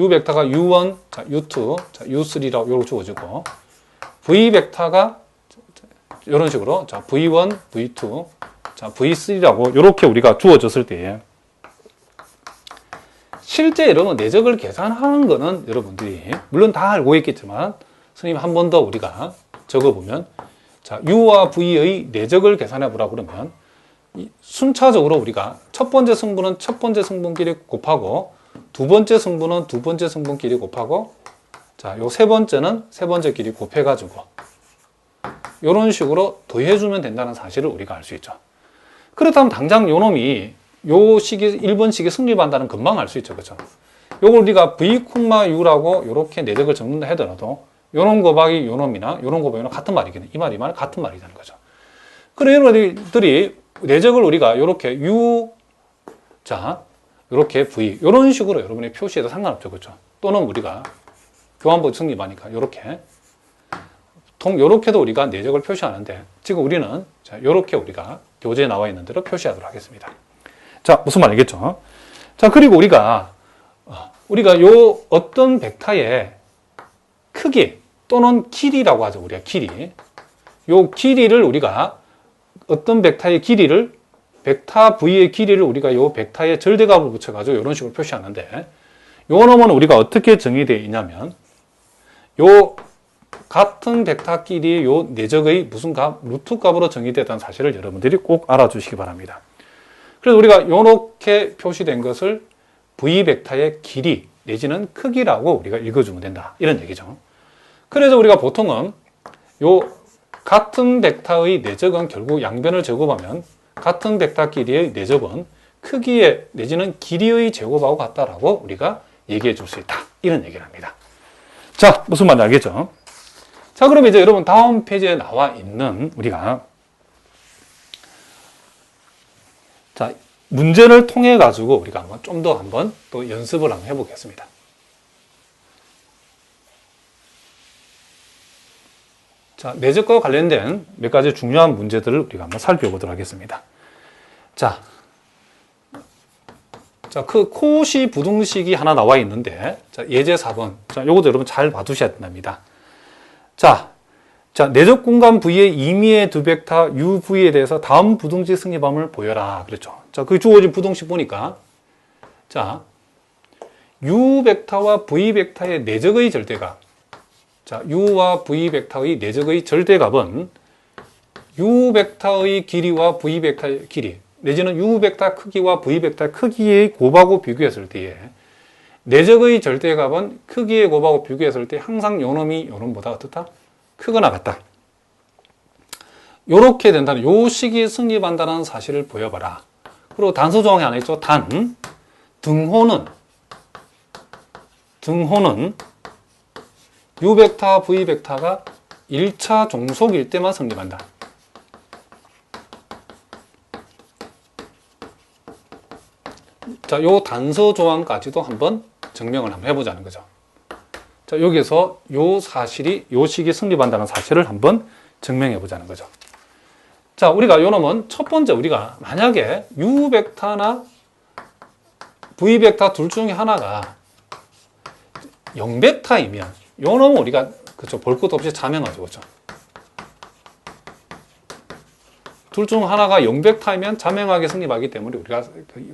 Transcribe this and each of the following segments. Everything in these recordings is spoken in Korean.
U 벡터가 U1, 자, U2, 자, U3라고 요렇게 주어지고, V 벡터가 이런 식으로, 자, V1, V2, 자, V3라고 요렇게 우리가 주어졌을 때, 실제 여러분 내적을 계산하는 거는 여러분들이 물론 다 알고 있겠지만 선생님 한 번 더 우리가 적어보면, 자, U와 V의 내적을 계산해 보라 그러면 순차적으로 우리가 첫 번째 승분은 첫 번째 승분끼리 곱하고, 두 번째 승분은 두 번째 승분끼리 곱하고, 자, 요 세 번째는 세 번째끼리 곱해가지고 이런 식으로 더해주면 된다는 사실을 우리가 알 수 있죠. 그렇다면 당장 요 놈이 요 식이 1번식이 승립한다는 금방 알 수 있죠. 그죠? 요걸 우리가 V, U라고 요렇게 내적을 적는다 하더라도 요런 곱하기 요 놈이나 요런 곱하기 요놈 같은 말이겠네. 이 말 같은 말이라는 거죠. 그래 여러분들이 내적을 우리가 요렇게 U, 자, 요렇게 V, 요런 식으로 여러분이 표시해도 상관없죠. 그죠? 또는 우리가 교환법 승립하니까 요렇게 요렇게도 우리가 내적을 표시하는데, 지금 우리는 자, 요렇게 우리가 교재에 나와 있는 대로 표시하도록 하겠습니다. 자, 무슨 말 알겠죠? 자, 그리고 우리가 요 어떤 벡터의 크기 또는 길이라고 하죠. 우리가 길이. 요 길이를 우리가 어떤 벡터의 길이를, 벡터 V의 길이를 우리가 요 벡터의 절대값을 붙여가지고 이런 식으로 표시하는데, 요 놈은 우리가 어떻게 정의되어 있냐면, 요 같은 벡터끼리 요 내적의 무슨 값, 루트 값으로 정의되었다는 사실을 여러분들이 꼭 알아주시기 바랍니다. 그래서 우리가 이렇게 표시된 것을 V 벡터의 길이 내지는 크기라고 우리가 읽어주면 된다, 이런 얘기죠. 그래서 우리가 보통은 요 같은 벡터의 내적은 결국 양변을 제곱하면 같은 벡터끼리의 내적은 크기의 내지는 길이의 제곱하고 같다라고 우리가 얘기해 줄 수 있다, 이런 얘기를 합니다. 자, 무슨 말인지 알겠죠? 자, 그러면 이제 여러분 다음 페이지에 나와 있는 우리가, 자, 문제를 통해 가지고 우리가 한번 좀 더 한번 또 연습을 한번 해보겠습니다. 자, 내적과 관련된 몇 가지 중요한 문제들을 우리가 한번 살펴보도록 하겠습니다. 자, 그 코시 부등식이 하나 나와 있는데, 자, 예제 4번. 자, 요것도 여러분 잘 봐두셔야 된답니다. 자, 내적 공간 V의 임의의 두 벡터 UV에 대해서 다음 부등식 승립함을 보여라. 그렇죠. 자, 그 주어진 부등식 보니까, 자, U 벡터와 V 벡터의 내적의 절대값. 자, U와 V 벡터의 내적의 절대값은 U 벡터의 길이와 V 벡터의 길이, 내지는 U 벡터 크기와 V 벡터 크기의 곱하고 비교했을 때에 내적의 절대값은 크기의 곱하고 비교했을 때 항상 요 놈이 요 놈보다 어떻다? 크거나 같다. 요렇게 된다는, 요 식이 승립한다는 사실을 보여봐라. 그리고 단서 조항이 하나 있죠. 등호는 U 벡터, V 벡터가 1차 종속일 때만 성립한다. 자, 요 단서 조항까지도 한번 증명을 한번 해보자는 거죠. 자, 여기서 요 사실이, 요 식이 성립한다는 사실을 한번 증명해 보자는 거죠. 자, 우리가 요 놈은 첫 번째, 우리가 만약에 U 벡터나 V 벡터 둘 중에 하나가 0벡터이면 요 놈은 우리가, 그쵸, 볼 것도 없이 자명하죠. 그쵸? 둘 중 하나가 0벡터이면 자명하게 성립하기 때문에 우리가,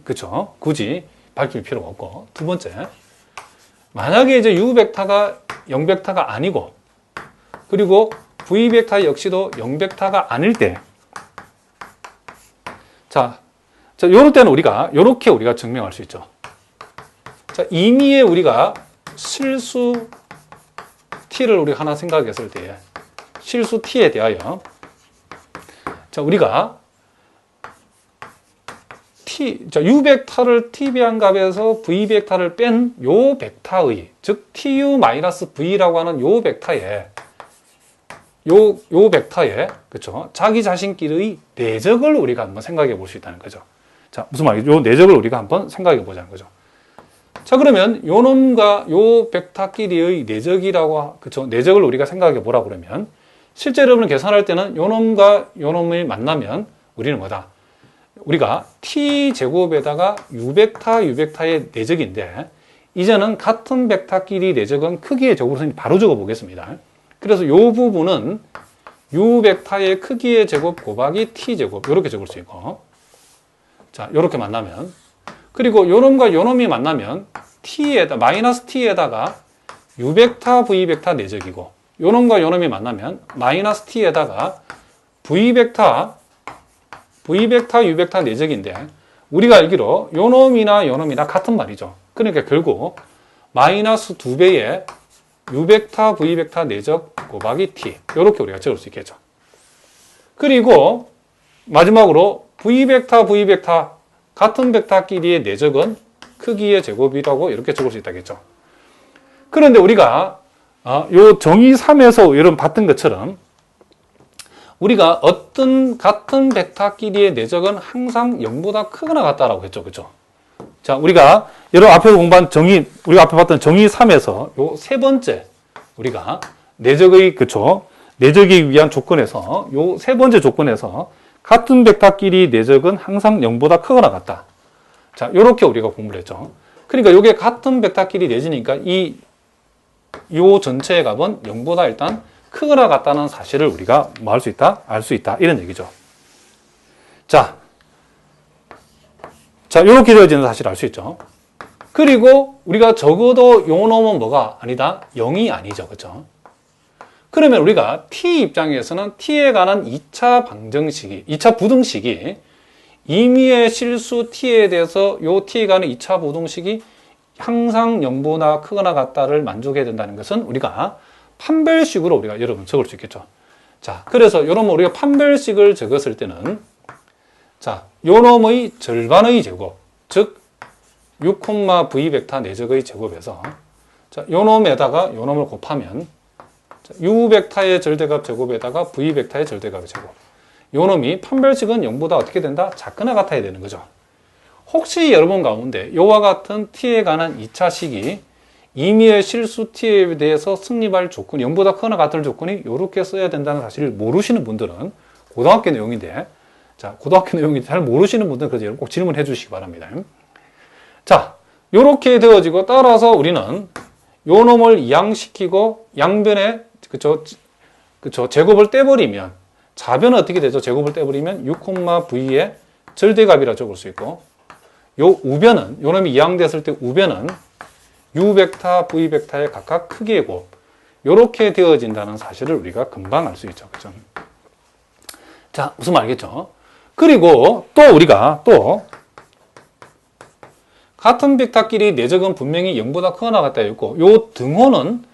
그쵸, 굳이 밝힐 필요가 없고. 두 번째, 만약에 이제 U 벡터가 0벡터가 아니고, 그리고 V 벡터 역시도 0벡터가 아닐 때, 자, 요럴 때는 우리가 요렇게 우리가 증명할 수 있죠. 자, 임의의 우리가 실수 T를 우리가 하나 생각했을 때, 실수 T에 대하여, 자, 우리가 U 벡터를 T비한 값에서 V 벡터를 뺀 요 벡터의, 즉 TU-V라고 하는 요 벡터의, 요 벡터의, 그쵸, 자기 자신끼리의 내적을 우리가 한번 생각해 볼 수 있다는 거죠. 자, 무슨 말이죠? 요 내적을 우리가 한번 생각해 보자는 거죠. 자, 그러면 요 놈과 요 벡터끼리의 내적이라고, 그쵸, 내적을 우리가 생각해 보라 그러면, 실제 여러분을 계산할 때는 요 놈과 요 놈이 만나면 우리는 뭐다? 우리가 T제곱에다가 U 벡터의 내적인데, 이제는 같은 벡터끼리 내적은 크기의 제곱으로 선생님 바로 적어 보겠습니다. 그래서 이 부분은 U 벡터의 크기의 제곱 곱하기 T 제곱 이렇게 적을 수 있고, 자 이렇게 만나면, 그리고 요놈과 요놈이 만나면 마이너스 T에다가 U 벡터 V 벡터 내적이고, 요놈과 요놈이 만나면 마이너스 T에다가 V 벡터 U 벡터 내적인데, 우리가 알기로 요놈이나 요놈이나 같은 말이죠. 그러니까 결국 마이너스 2배의 U 벡터 V 벡터 내적 곱하기 T 이렇게 우리가 적을 수 있겠죠. 그리고 마지막으로 V 벡터 같은 벡터끼리의 내적은 크기의 제곱이라고 이렇게 적을 수 있다겠죠. 그런데 우리가 요 정의 3에서 여러분 봤던 것처럼 우리가 어떤 같은 벡터끼리의 내적은 항상 0보다 크거나 같다라고 했죠. 그렇죠? 자, 우리가 여러분 앞에 공부한 우리가 앞에 봤던 정의 3에서 요 세 번째 우리가 내적이 위한 조건에서 요 세 번째 조건에서 같은 벡터끼리 내적은 항상 0보다 크거나 같다. 자, 요렇게 우리가 공부를 했죠. 그러니까 요게 같은 벡터끼리 내지니까 요 전체의 값은 0보다 일단 크거나 같다는 사실을 우리가 뭐 할 수 있다? 알 수 있다. 이런 얘기죠. 자, 요렇게 되어지는 사실을 알 수 있죠. 그리고 우리가 적어도 요 놈은 뭐가 아니다? 0이 아니죠. 그렇죠? 그러면 우리가 t 입장에서는 t에 관한 2차 부등식이 임의의 실수 t에 대해서 요 t에 관한 2차 부등식이 항상 0보다 크거나 같다를 만족해야 된다는 것은 우리가 판별식으로 우리가 여러분 적을 수 있겠죠. 자, 그래서 요놈은 우리가 판별식을 적었을 때는, 자, 요놈의 절반의 제곱, 즉 U, V 벡터 내적의 제곱에서, 자, 요놈에다가 요놈을 곱하면 U 벡터의 절대값 제곱에다가 V 벡터의 절대값의 제곱. 요놈이 판별식은 0보다 어떻게 된다? 작거나 같아야 되는 거죠. 혹시 여러분 가운데 요와 같은 t에 관한 2차 식이 임의의 실수 t에 대해서 승립할 조건, 0보다 크거나 같을 조건이 이렇게 써야 된다는 사실을 모르시는 분들은, 고등학교 내용인데, 자, 고등학교 내용인데 잘 모르시는 분들은 그래서 여러분 꼭 질문해 주시기 바랍니다. 자, 요렇게 되어지고, 따라서 우리는 요 놈을 이항시키고 양변에, 그쵸, 제곱을 떼버리면, 좌변은 어떻게 되죠? 제곱을 떼버리면 U, V의 절대값이라 적을 수 있고, 요 우변은, 요 놈이 이항됐을 때 우변은 U 벡터, V 벡터의 각각 크기의 곱, 요렇게 되어진다는 사실을 우리가 금방 알 수 있죠. 그죠? 자, 무슨 말 알겠죠? 그리고 또 우리가 같은 벡터끼리 내적은 분명히 0보다 크거나 같다 했고, 요 등호는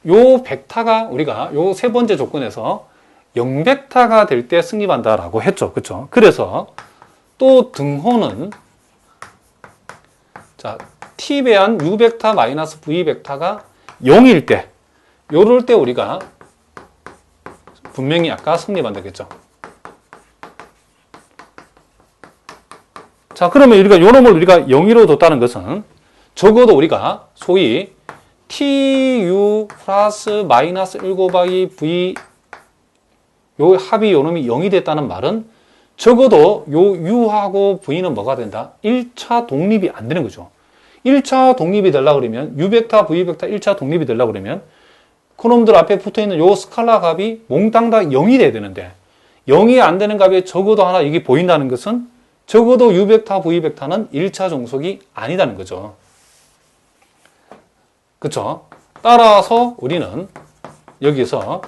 요 벡터가 우리가 요 세 번째 조건에서 0벡터가 될 때 승립한다라고 했죠. 그렇죠? 그래서 또 등호는, 자, t 배한 U 벡터 마이너스 V 벡터가 0일 때, 요럴 때 우리가 분명히 아까 승립한다겠죠. 자, 그러면 우리가 요 놈을 우리가 0으로 뒀다는 것은 적어도 우리가 소위 tu 플러스 마이너스 1 곱하기 v 요 합이 요 놈이 0이 됐다는 말은 적어도 요 u하고 v는 뭐가 된다? 1차 독립이 안 되는 거죠. 1차 독립이 되려고 그러면 U 벡터, V 벡터 1차 독립이 되려고 그러면 그놈들 앞에 붙어있는 요 스칼라 값이 몽땅 다 0이 돼야 되는데 0이 안 되는 값이 적어도 하나 여기 보인다는 것은 적어도 U 벡터, V 벡터는 1차 종속이 아니다는 거죠. 그쵸? 따라서 우리는 여기서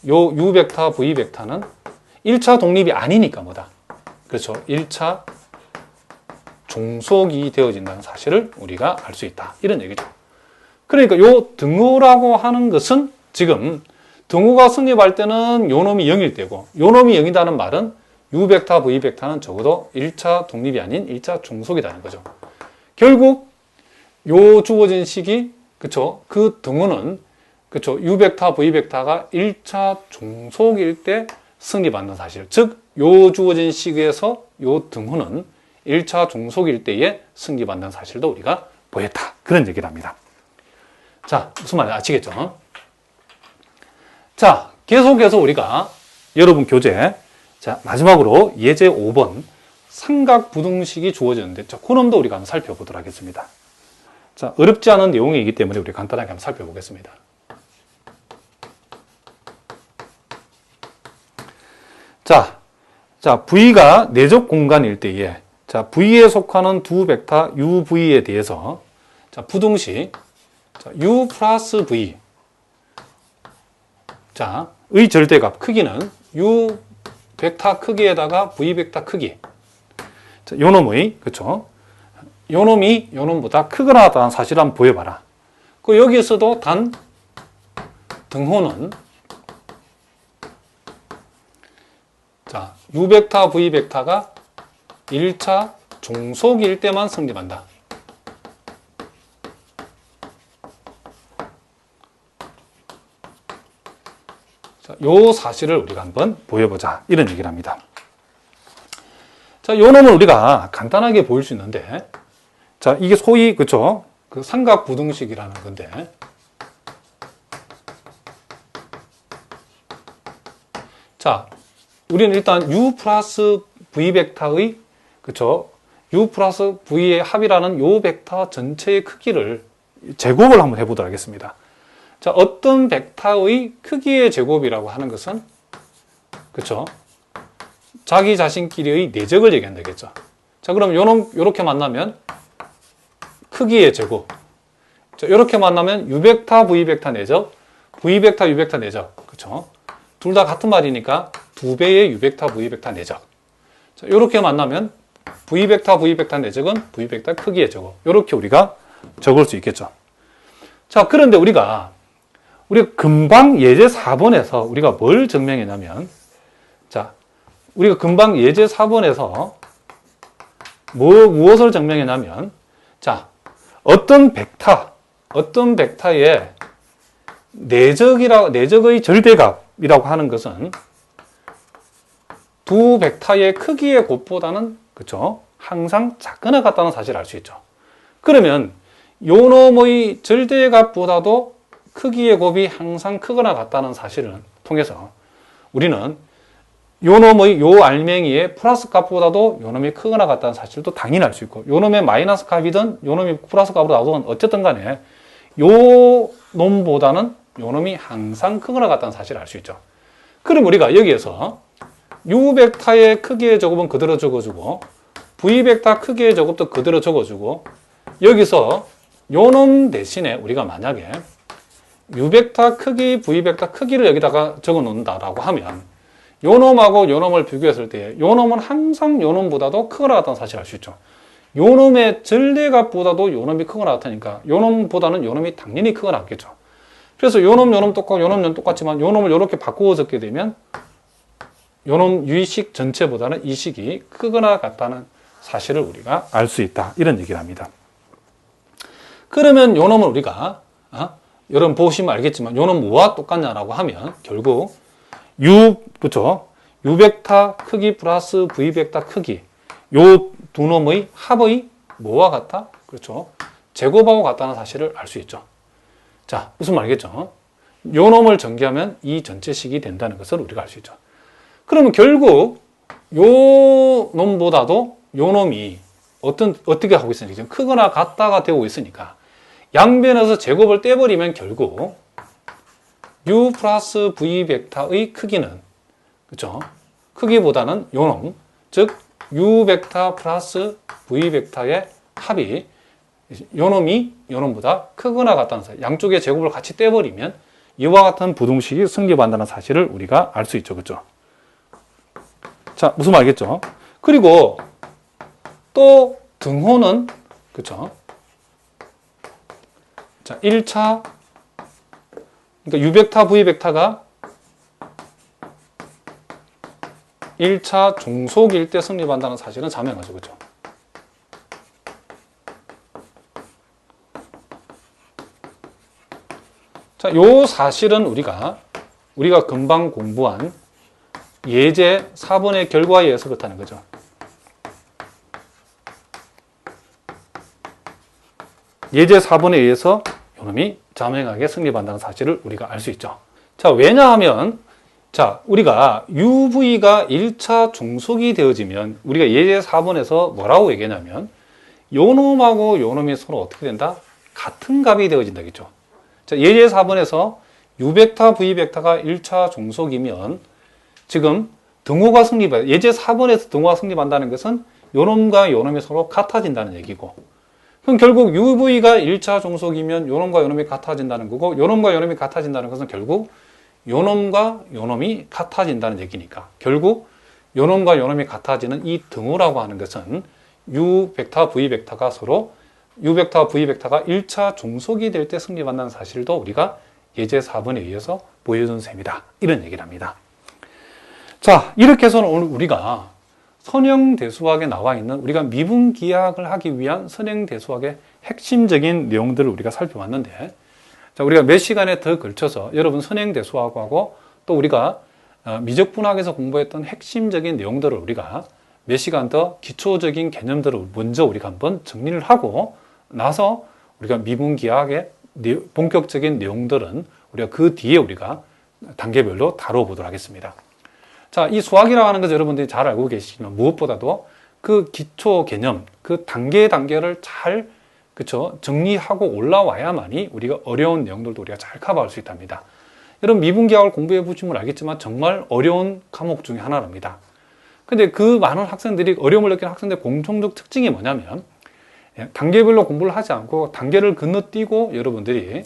요 U 벡터, V 벡터는 1차 독립이 아니니까 뭐다? 그렇죠? 1차 종속이 되어진다는 사실을 우리가 알 수 있다. 이런 얘기죠. 그러니까 요 등호라고 하는 것은 지금 등호가 성립할 때는 요 놈이 0일 때고 요 놈이 0이라는 말은 U 벡터, V 벡터는 적어도 1차 독립이 아닌 1차 종속이라는 거죠. 결국 요 주어진 식이 그쵸? 그 등호는 그쵸? U 벡터, V 벡터가 1차 종속일 때 성립한다는 사실. 즉, 요 주어진 식에서 요 등호는 1차 종속일 때에 승립한다는 사실도 우리가 보였다. 그런 얘기를 합니다. 자, 무슨 말인지 아시겠죠? 자, 계속해서 우리가 여러분 교재, 자, 마지막으로 예제 5번 삼각 부등식이 주어졌는데, 자, 그 놈도 우리가 한번 살펴보도록 하겠습니다. 자, 어렵지 않은 내용이기 때문에 우리 간단하게 한번 살펴보겠습니다. 자, V가 내적 공간일 때에, 자, V에 속하는 두 벡터 UV에 대해서, 자, 부등식, 자, U 플러스 V, 자, 의 절대값 크기는 U 벡터 크기에다가 V 벡터 크기. 자, 요 놈의, 그쵸? 요 놈이 요 놈보다 크거나 같다는 사실을 한번 보여봐라. 그 여기에서도 단 등호는, 자, U 벡터 V 벡터가 1차 종속일 때만 성립한다. 자, 요 사실을 우리가 한번 보여보자. 이런 얘기를 합니다. 자, 요 놈을 우리가 간단하게 보일 수 있는데, 자, 이게 소위, 그쵸? 그 삼각 부등식이라는 건데, 자, 우리는 일단 U 플러스 V 벡터의, 그쵸? U 플러스 V의 합이라는 요 벡터 전체의 크기를 제곱을 한번 해보도록 하겠습니다. 자, 어떤 벡터의 크기의 제곱이라고 하는 것은, 그쵸? 자기 자신끼리의 내적을 얘기한다, 겠죠? 자, 그럼 요렇게 만나면 크기의 제곱. 자, 요렇게 만나면 U 벡터 V 벡터 내적, V 벡터 U 벡터 내적. 그쵸? 둘 다 같은 말이니까 두 배의 U 벡터 V 벡터 내적. 자, 요렇게 만나면 V 벡터 V 벡터 내적은 V 벡터 크기의 제곱. 요렇게 우리가 적을 수 있겠죠. 자, 그런데 우리가 금방 예제 4번에서 우리가 뭘 증명했냐면, 자, 우리가 금방 예제 4번에서 무엇을 증명했냐면, 자, 어떤 벡터의 내적의 절대값이라고 하는 것은 두 벡터의 크기의 곱보다는, 그쵸? 항상 작거나 같다는 사실을 알 수 있죠. 그러면 요 놈의 절대값보다도 크기의 곱이 항상 크거나 같다는 사실을 통해서 우리는 요 놈의 요 알맹이의 플러스 값보다도 요 놈이 크거나 같다는 사실도 당연히 알 수 있고, 요 놈의 마이너스 값이든 요 놈이 플러스 값으로 나오든 어쨌든 간에 요 놈보다는 요 놈이 항상 크거나 같다는 사실을 알 수 있죠. 그럼 우리가 여기에서 U 벡터의 크기의 제곱은 그대로 적어주고, V 벡터 크기의 제곱도 그대로 적어주고, 여기서 요 놈 대신에 우리가 만약에 U 벡터 크기, V 벡터 크기를 여기다가 적어 놓는다라고 하면, 요 놈하고 요 놈을 비교했을 때 요 놈은 항상 요 놈보다도 크거나 같다는 사실을 알 수 있죠. 요 놈의 절대값보다도 요 놈이 크거나 같으니까 요 놈보다는 요 놈이 당연히 크거나 같겠죠. 그래서 요 놈 똑같고 요 놈 똑같지만 요 놈을 이렇게 바꾸어 적게 되면 요 놈 유의식 전체보다는 이 식이 크거나 같다는 사실을 우리가 알 수 있다. 이런 얘기를 합니다. 그러면 요 놈을 우리가 여러분 보시면 알겠지만 요 놈 뭐와 똑같냐라고 하면 결국 그쵸? U 벡터 크기 플러스 V 벡터 크기, 요 두 놈의 합의 뭐와 같다? 그렇죠? 제곱하고 같다는 사실을 알 수 있죠. 자, 무슨 말이겠죠? 요 놈을 전개하면 이 전체식이 된다는 것을 우리가 알 수 있죠. 그러면 결국 요 놈보다도 요 놈이 어떻게 하고 있으니까 지금 크거나 같다가 되고 있으니까 양변에서 제곱을 떼버리면 결국 U 플러스 V 벡터의 크기는, 그쵸? 크기보다는 요 놈, 즉 U 벡터 플러스 V 벡터의 합이 요 놈이 요 놈보다 크거나 같다는 사실, 양쪽의 제곱을 같이 떼버리면 이와 같은 부등식이 성립한다는 사실을 우리가 알 수 있죠. 그쵸? 자, 무슨 말이겠죠? 그리고 또 등호는, 그쵸? 자, 1차, 그러니까 U 벡터 V 벡터가 1차 종속일 때 성립한다는 사실은 자명하죠. 그렇죠? 자, 요 사실은 우리가 금방 공부한 예제 4번의 결과에 의해서 그렇다는 거죠. 예제 4번에 의해서 요놈이 자명하게 성립한다는 사실을 우리가 알 수 있죠. 자, 왜냐하면, 자, 우리가 UV가 1차 종속이 되어지면, 우리가 예제 4번에서 뭐라고 얘기했냐면, 요 놈하고 요 놈이 서로 어떻게 된다? 같은 값이 되어진다겠죠. 자, 예제 4번에서 U벡터, V벡터가 1차 종속이면 지금 등호가 성립해요. 예제 4번에서 등호가 성립한다는 것은 요놈과 요놈이 서로 같아진다는 얘기고, 그럼 결국 UV가 1차 종속이면 요놈과 요놈이 같아진다는 거고, 요놈과 요놈이 같아진다는 것은 결국 요놈과 요놈이 같아진다는 얘기니까, 결국 요놈과 요놈이 같아지는 이 등호라고 하는 것은 U벡터, V벡터가 서로 U벡터, V벡터가 1차 종속이 될 때 성립한다는 사실도 우리가 예제 4번에 의해서 보여준 셈이다. 이런 얘기를 합니다. 자, 이렇게 해서 오늘 우리가 선형대수학에 나와 있는 우리가 미분기하학을 하기 위한 선형대수학의 핵심적인 내용들을 우리가 살펴봤는데, 자, 우리가 몇 시간에 더 걸쳐서 여러분 선형대수학하고 또 우리가 미적분학에서 공부했던 핵심적인 내용들을 우리가 몇 시간 더 기초적인 개념들을 먼저 우리가 한번 정리를 하고 나서 우리가 미분기하학의 본격적인 내용들은 우리가 그 뒤에 우리가 단계별로 다뤄보도록 하겠습니다. 자, 이 수학이라고 하는 것 여러분들이 잘 알고 계시지만 무엇보다도 그 기초 개념, 그 단계를 잘 정리하고 올라와야만이 우리가 어려운 내용들도 우리가 잘 커버할 수 있답니다. 여러분 미분기하학을 공부해 보시면 알겠지만 정말 어려운 과목 중에 하나랍니다. 근데 그 많은 학생들이 어려움을 느끼는 학생들의 공통적 특징이 뭐냐면 단계별로 공부를 하지 않고 단계를 건너뛰고 여러분들이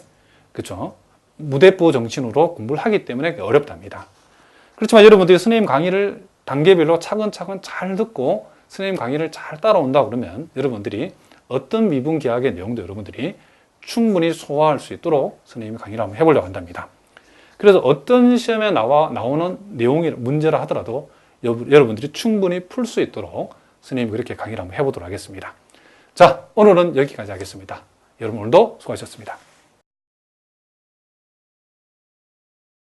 무대포 정신으로 공부를 하기 때문에 어렵답니다. 그렇지만 여러분들이 선생님 강의를 단계별로 차근차근 잘 듣고 선생님 강의를 잘 따라온다 그러면 여러분들이 어떤 미분기하학의 내용도 여러분들이 충분히 소화할 수 있도록 선생님이 강의를 한번 해보려고 한답니다. 그래서 어떤 시험에 나오는 내용이 문제라 하더라도 여러분들이 충분히 풀 수 있도록 선생님이 그렇게 강의를 한번 해보도록 하겠습니다. 자, 오늘은 여기까지 하겠습니다. 여러분 오늘도 수고하셨습니다.